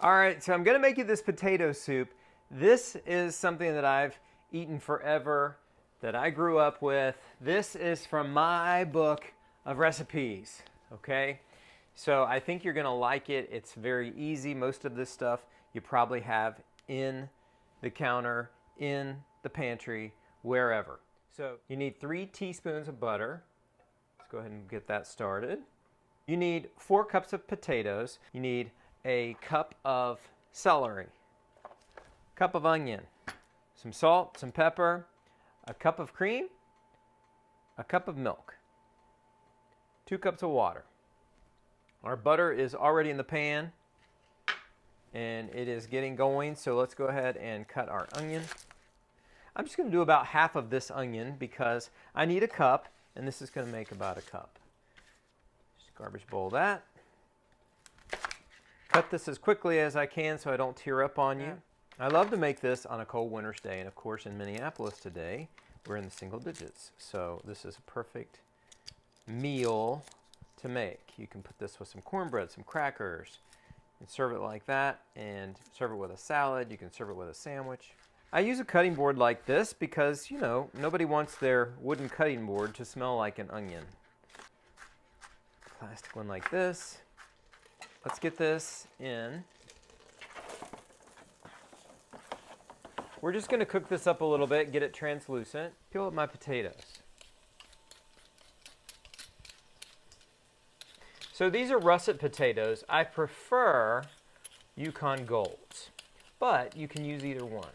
All right, so I'm gonna make you this potato soup. This is something that I've eaten forever, that I grew up with. This is from my book of recipes, okay? So I think you're gonna like it. It's very easy. Most of this stuff you probably have in the counter, in the pantry, wherever. So you need 3 teaspoons of butter. Let's go ahead and get that started. You need 4 cups of potatoes. You need a cup of celery, a cup of onion, some salt, some pepper, a cup of cream, a cup of milk, 2 cups of water. Our butter is already in the pan and it is getting going, so let's go ahead and cut our onion. I'm just going to do about half of this onion because I need a cup and this is going to make about a cup. Just garbage bowl that. Cut this as quickly as I can so I don't tear up on you. I love to make this on a cold winter's day, and of course in Minneapolis today, we're in the single digits. So this is a perfect meal to make. You can put this with some cornbread, some crackers, and serve it like that, and serve it with a salad. You can serve it with a sandwich. I use a cutting board like this because, you know, nobody wants their wooden cutting board to smell like an onion. Plastic one like this. Let's get this in. We're just going to cook this up a little bit, get it translucent. Peel up my potatoes. So these are russet potatoes. I prefer Yukon Golds, but you can use either one.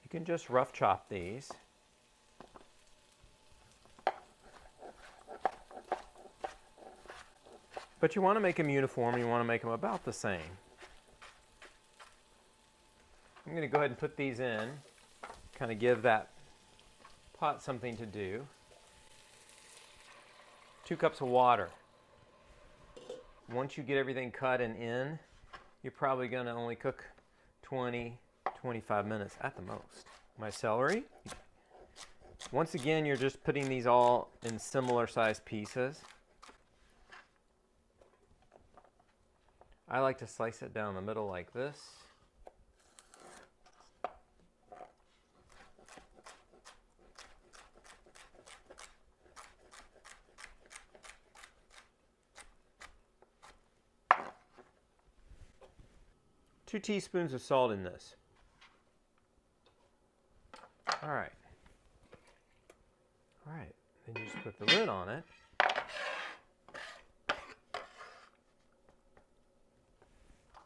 You can just rough chop these. But you want to make them uniform. You want to make them about the same. I'm going to go ahead and put these in, kind of give that pot something to do. 2 cups of water. Once you get everything cut and in, you're probably going to only cook 20, 25 minutes at the most. My celery. Once again, you're just putting these all in similar sized pieces. I like to slice it down the middle like this. Two teaspoons of salt in this. All right. All right, then you just put the lid on it.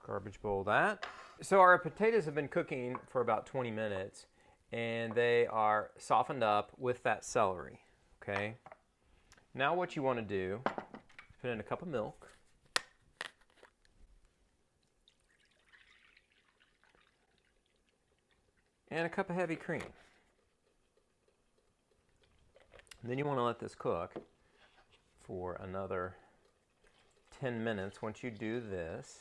Garbage bowl that. So our potatoes have been cooking for about 20 minutes and they are softened up with that celery, okay? Now what you want to do is put in a cup of milk. And a cup of heavy cream. And then you want to let this cook for another 10 minutes. Once you do this,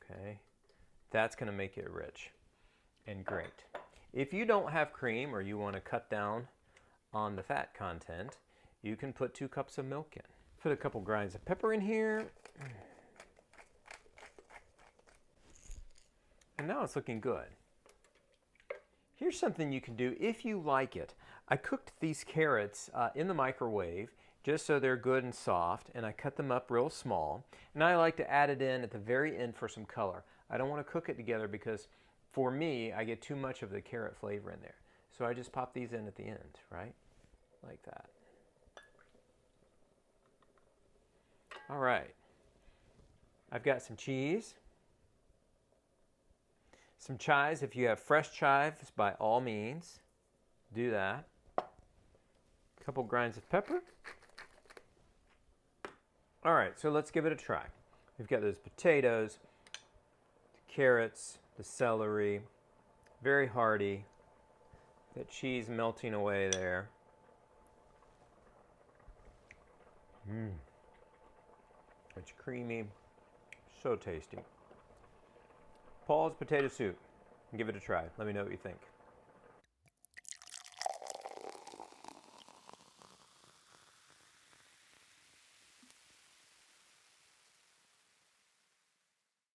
okay, that's going to make it rich and great. If you don't have cream or you want to cut down on the fat content, you can put 2 cups of milk in. Put a couple grinds of pepper in here. And now it's looking good. Here's something you can do if you like it. I cooked these carrots in the microwave just so they're good and soft, and I cut them up real small. And I like to add it in at the very end for some color. I don't want to cook it together because for me, I get too much of the carrot flavor in there. So I just pop these in at the end, right? Like that. All right. I've got some cheese. Some chives. If you have fresh chives, by all means, do that. A couple grinds of pepper. All right, so let's give it a try. We've got those potatoes, the carrots, the celery, very hearty. That cheese melting away there. It's creamy, so tasty. Paul's potato soup. Give it a try. Let me know what you think.